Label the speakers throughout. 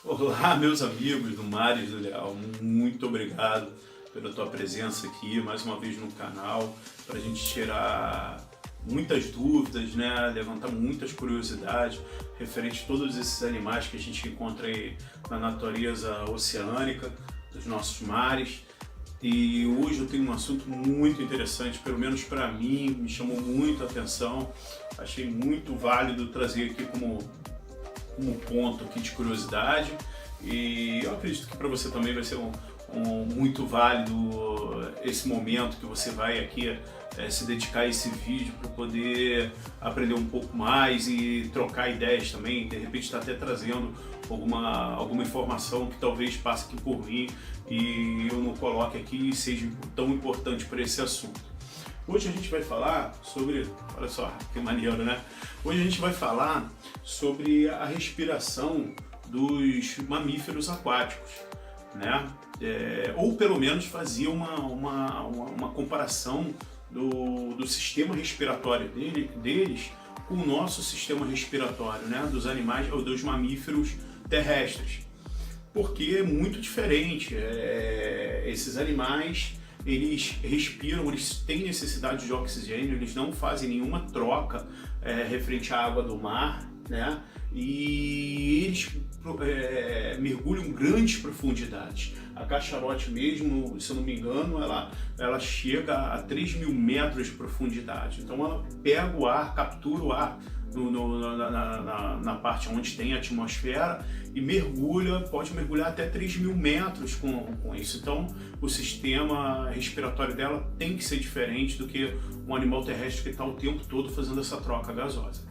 Speaker 1: Olá, meus amigos do Mares do Leal, muito obrigado pela tua presença aqui mais uma vez no canal, para a gente tirar muitas dúvidas, né? Levantar muitas curiosidades referente a todos esses animais que a gente encontra aí na natureza oceânica, dos nossos mares. E hoje eu tenho um assunto muito interessante, pelo menos para mim, me chamou muito a atenção, achei muito válido trazer aqui como ponto aqui de curiosidade, e eu acredito que para você também vai ser muito válido esse momento que você vai aqui se dedicar a esse vídeo para poder aprender um pouco mais e trocar ideias também, de repente está até trazendo alguma informação que talvez passe aqui por mim e eu não coloque aqui e seja tão importante para esse assunto. Hoje a gente vai falar sobre, olha só que maneiro, né? Hoje a gente vai falar sobre a respiração dos mamíferos aquáticos, né? Ou pelo menos fazer uma comparação do sistema respiratório deles com o nosso sistema respiratório, né? Dos animais ou dos mamíferos terrestres. Porque é muito diferente, esses animais eles respiram, eles têm necessidade de oxigênio, eles não fazem nenhuma troca referente à água do mar, né? E eles mergulham grandes profundidades. A cachalote mesmo, se eu não me engano, ela chega a 3.000 metros de profundidade. Então ela pega o ar, captura o ar na parte onde tem a atmosfera e pode mergulhar até 3.000 metros com isso. Então o sistema respiratório dela tem que ser diferente do que um animal terrestre que está o tempo todo fazendo essa troca gasosa.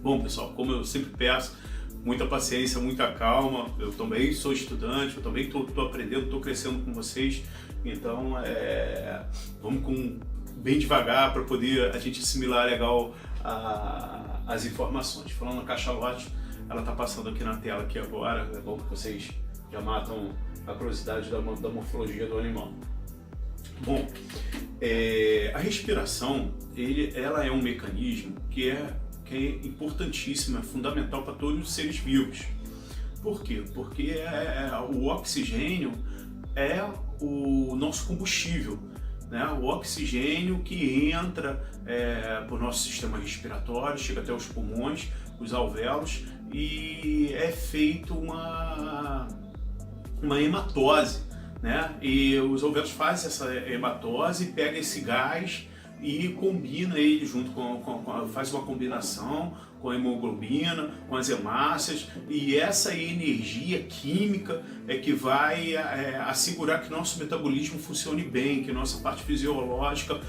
Speaker 1: Bom pessoal, como eu sempre peço, muita paciência, muita calma, eu também sou estudante, eu também estou aprendendo, estou crescendo com vocês, então vamos bem devagar para poder a gente assimilar legal as informações. Falando na cachalote, ela está passando aqui na tela aqui agora, é bom que vocês já matam a curiosidade da morfologia do animal. Bom, a respiração, ela é um mecanismo que é importantíssimo, é fundamental para todos os seres vivos. Por quê? Porque o oxigênio é o nosso combustível, né? O oxigênio que entra para o nosso sistema respiratório, chega até os pulmões, os alvéolos, e é feito uma hematose, né? E os alvéolos fazem essa hematose, pega esse gás e combina ele junto faz uma combinação com a hemoglobina, com as hemácias, e essa energia química é que vai assegurar que nosso metabolismo funcione bem, que nossa parte fisiológica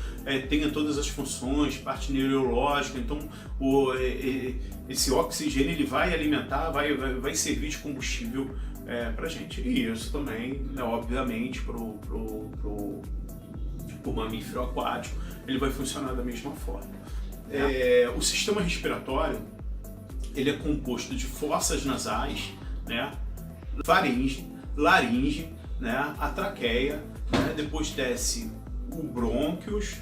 Speaker 1: tenha todas as funções, parte neurológica. Então esse oxigênio ele vai alimentar, vai servir de combustível para gente, e isso também obviamente para o mamífero aquático ele vai funcionar da mesma forma. O sistema respiratório ele é composto de fossas nasais, né, faringe, laringe, né, a traqueia, né, depois desce o brônquios,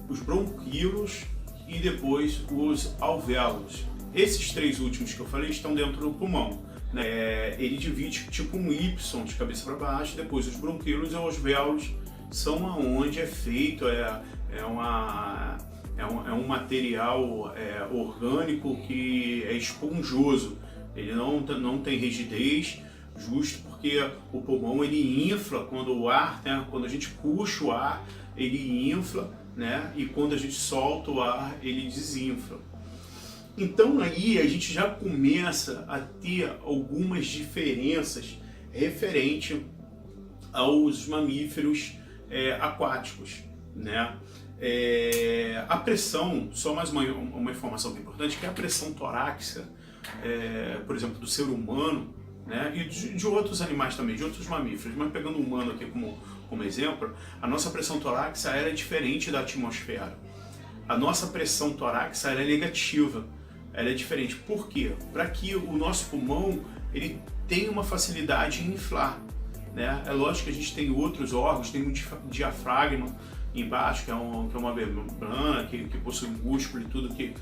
Speaker 1: os bronquíolos e depois os alvéolos. Esses três últimos que eu falei estão dentro do pulmão, né? Ele divide tipo um Y de cabeça para baixo, depois os bronquíolos e os alvéolos são aonde é feito, um material orgânico que é esponjoso, ele não tem rigidez, justo porque o pulmão ele infla quando o ar, né, quando a gente puxa o ar, ele infla, né, e quando a gente solta o ar, ele desinfla. Então aí a gente já começa a ter algumas diferenças referente aos mamíferos aquáticos, né? A pressão, só mais uma informação importante, que é a pressão torácica, por exemplo, do ser humano, né? E de outros animais também, de outros mamíferos, mas pegando o humano aqui como exemplo, a nossa pressão torácica é diferente da atmosfera. A nossa pressão torácica é negativa, ela é diferente. Por quê? Para que o nosso pulmão ele tenha uma facilidade em inflar, né? É lógico que a gente tem outros órgãos, tem um diafragma, embaixo, que é uma membrana que possui músculo e tudo, que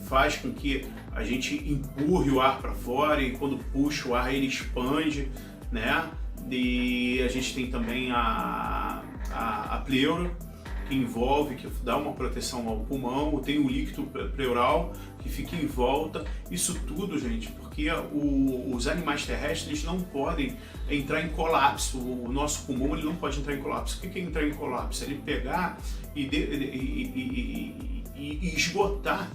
Speaker 1: faz com que a gente empurre o ar para fora, e quando puxa o ar ele expande, né? E a gente tem também a pleura, que envolve, que dá uma proteção ao pulmão, tem o líquido pleural que fica em volta. Isso tudo, gente, porque os animais terrestres não podem entrar em colapso. O nosso pulmão ele não pode entrar em colapso. O que é entrar em colapso? Ele pegar e esgotar,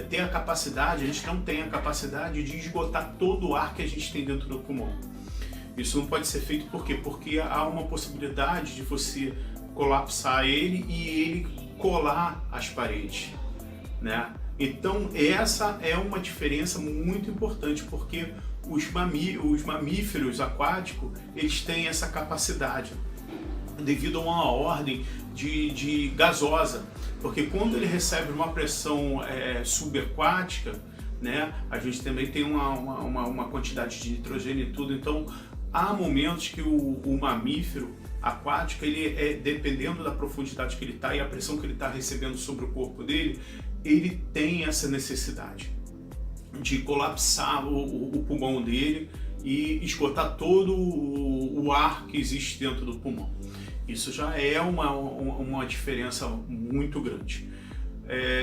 Speaker 1: ter a capacidade. A gente não tem a capacidade de esgotar todo o ar que a gente tem dentro do pulmão. Isso não pode ser feito por quê? Porque há uma possibilidade de você colapsar ele e ele colar as paredes, né? Então essa é uma diferença muito importante, porque os mamíferos aquáticos eles têm essa capacidade devido a uma ordem de gasosa, porque quando ele recebe uma pressão subaquática, né, a gente também tem uma quantidade de nitrogênio e tudo. Então há momentos que o mamífero aquático, ele dependendo da profundidade que ele está e a pressão que ele está recebendo sobre o corpo dele, ele tem essa necessidade de colapsar o pulmão dele e esgotar todo o ar que existe dentro do pulmão. Isso já é uma diferença muito grande.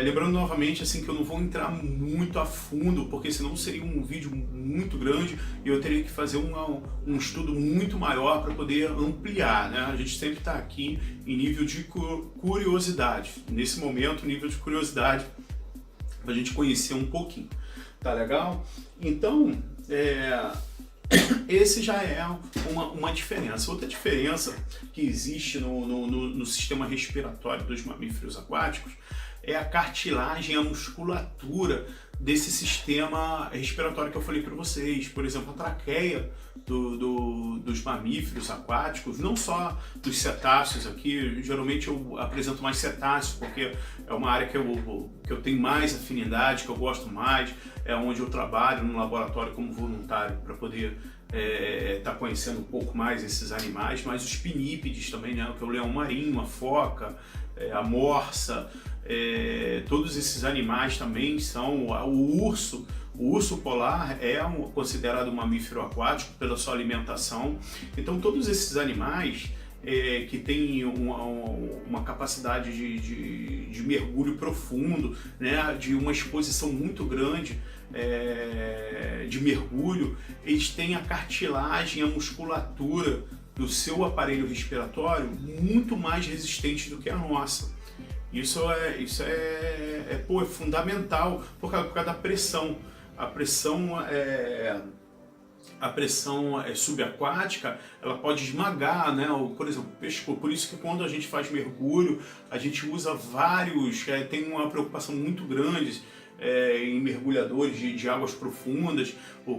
Speaker 1: Lembrando novamente assim, que eu não vou entrar muito a fundo, porque senão seria um vídeo muito grande e eu teria que fazer um estudo muito maior para poder ampliar, né? A gente sempre está aqui em nível de curiosidade, nesse momento nível de curiosidade, para a gente conhecer um pouquinho, tá legal? Então esse já é uma diferença. Outra diferença que existe no sistema respiratório dos mamíferos aquáticos é a cartilagem, a musculatura desse sistema respiratório que eu falei para vocês. Por exemplo, a traqueia dos mamíferos aquáticos, não só dos cetáceos aqui. Geralmente eu apresento mais cetáceos porque é uma área que eu tenho mais afinidade, que eu gosto mais, é onde eu trabalho no laboratório como voluntário para poder tá conhecendo um pouco mais esses animais, mas os pinípedes também, né, que é o leão marinho, a foca, a morsa, todos esses animais também são. O urso polar é considerado um mamífero aquático pela sua alimentação. Então todos esses animais que têm uma capacidade de mergulho profundo, né, de uma exposição muito grande de mergulho, eles têm a cartilagem, a musculatura do seu aparelho respiratório muito mais resistente do que a nossa. Isso é fundamental por causa da pressão. A pressão subaquática, ela pode esmagar, né, por exemplo, o pescoço. Por isso que quando a gente faz mergulho, a gente usa vários, tem uma preocupação muito grande em mergulhadores de águas profundas.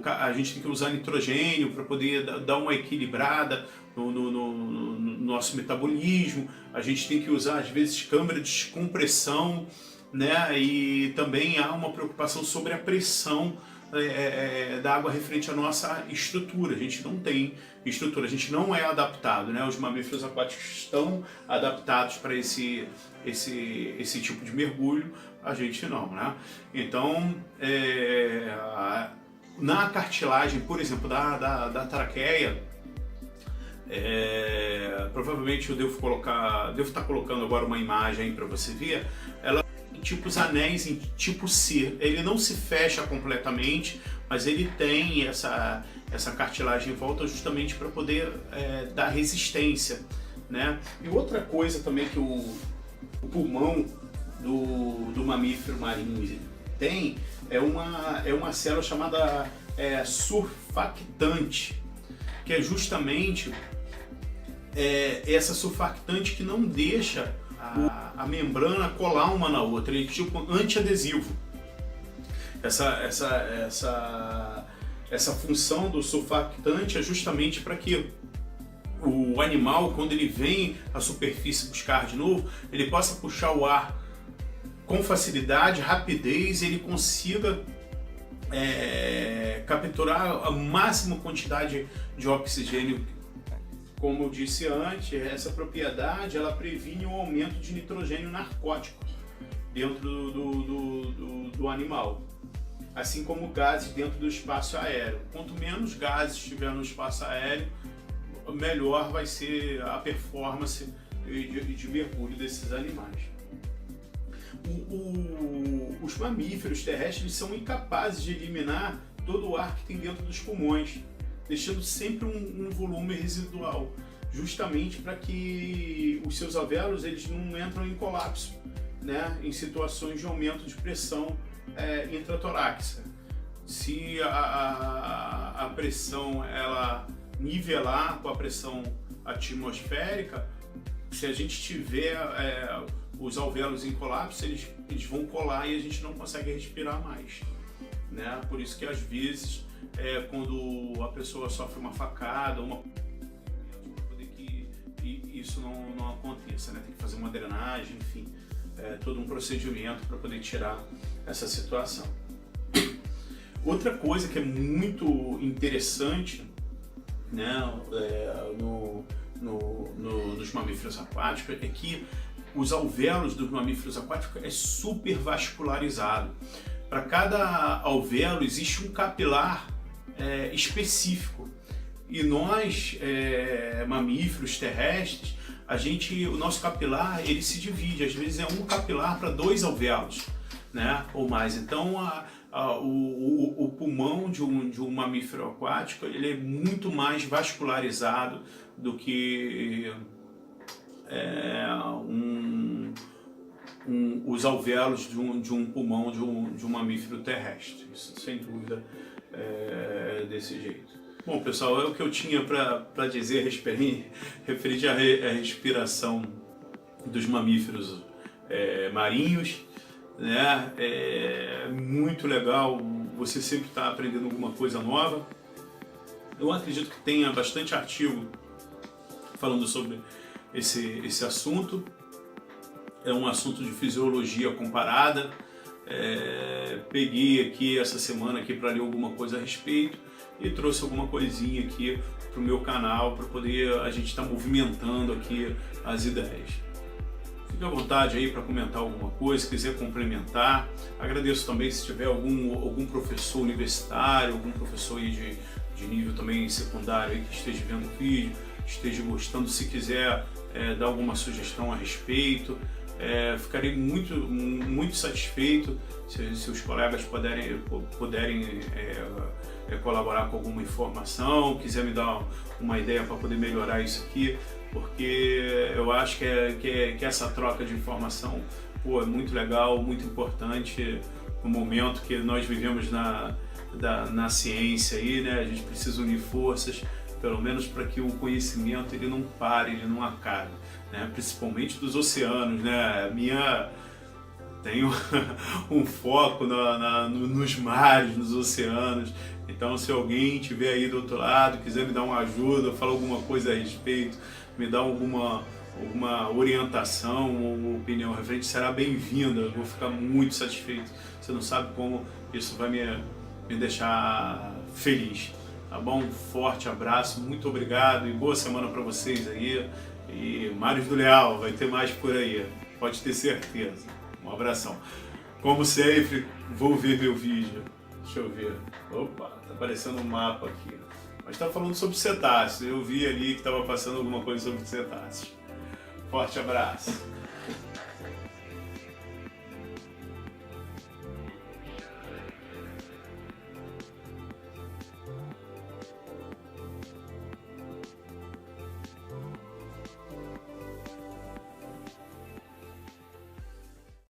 Speaker 1: A gente tem que usar nitrogênio para poder dar uma equilibrada no nosso metabolismo. A gente tem que usar, às vezes, câmara de descompressão, né? E também há uma preocupação sobre a pressão da água referente à nossa estrutura. A gente não tem estrutura, a gente não é adaptado, né? Os mamíferos aquáticos estão adaptados para esse tipo de mergulho, a gente não, né? Então, na cartilagem, por exemplo, da traqueia, provavelmente eu devo estar colocando agora uma imagem aí para você ver. Ela tem tipo os anéis em tipo C. Ele não se fecha completamente, mas ele tem essa cartilagem em volta justamente para poder dar resistência, né? E outra coisa também que o pulmão do mamífero marinho tem é uma célula chamada surfactante, que é justamente essa surfactante que não deixa a membrana colar uma na outra. Ele é tipo antiadesivo. Essa função do surfactante é justamente para que o animal, quando ele vem à superfície buscar de novo, ele possa puxar o ar com facilidade, rapidez, e ele consiga capturar a máxima quantidade de oxigênio como eu disse antes, essa propriedade ela previne o aumento de nitrogênio narcótico dentro do animal, assim como gases dentro do espaço aéreo. Quanto menos gases tiver no espaço aéreo, melhor vai ser a performance de mergulho desses animais. Os mamíferos terrestres são incapazes de eliminar todo o ar que tem dentro dos pulmões, deixando sempre um volume residual, justamente para que os seus alvéolos eles não entram em colapso, né, em situações de aumento de pressão intratorácica. Se a pressão ela nivelar com a pressão atmosférica, se a gente tiver os alvéolos em colapso, eles vão colar e a gente não consegue respirar mais, né? Por isso que às vezes quando a pessoa sofre uma facada, para poder que isso não aconteça, né? Tem que fazer uma drenagem, enfim, todo um procedimento para poder tirar essa situação. Outra coisa que é muito interessante, né, nos mamíferos aquáticos é que os alvéolos dos mamíferos aquáticos é super vascularizado. Para cada alvéolo existe um capilar específico. E nós, mamíferos terrestres, o nosso capilar ele se divide, às vezes é um capilar para 2 alvéolos, né, ou mais. Então o pulmão de um mamífero aquático ele é muito mais vascularizado do que os alvéolos de um pulmão de um mamífero terrestre. Isso sem dúvida é desse jeito. Bom, pessoal, é o que eu tinha para dizer referente à respiração dos mamíferos marinhos, né? É muito legal, você sempre está aprendendo alguma coisa nova. Eu acredito que tenha bastante artigo falando sobre esse assunto. É um assunto de fisiologia comparada. Peguei aqui essa semana aqui para ler alguma coisa a respeito e trouxe alguma coisinha aqui para o meu canal para poder a gente estar movimentando aqui as ideias. Fique à vontade aí para comentar alguma coisa, se quiser complementar. Agradeço também se tiver algum professor universitário, algum professor aí de nível também secundário aí que esteja vendo o vídeo, esteja gostando, se quiser dar alguma sugestão a respeito. Ficarei muito satisfeito se os colegas puderem colaborar com alguma informação, quiser me dar uma ideia para poder melhorar isso aqui, porque eu acho que essa troca de informação é muito legal, muito importante no momento que nós vivemos na ciência aí, né? A gente precisa unir forças, pelo menos para que o conhecimento ele não pare, ele não acabe, né? Principalmente dos oceanos, né? Tenho um foco nos mares, nos oceanos. Então, se alguém estiver aí do outro lado, quiser me dar uma ajuda, falar alguma coisa a respeito, me dar alguma orientação ou opinião referente, será bem-vinda. Eu vou ficar muito satisfeito. Você não sabe como isso vai me deixar feliz. Tá bom? Um forte abraço, muito obrigado e boa semana para vocês aí. E Mares do Leal, vai ter mais por aí, pode ter certeza. Um abração. Como sempre, vou ver meu vídeo. Deixa eu ver. Opa, tá aparecendo um mapa aqui. Mas tá falando sobre cetáceos. Eu vi ali que estava passando alguma coisa sobre cetáceos. Forte abraço.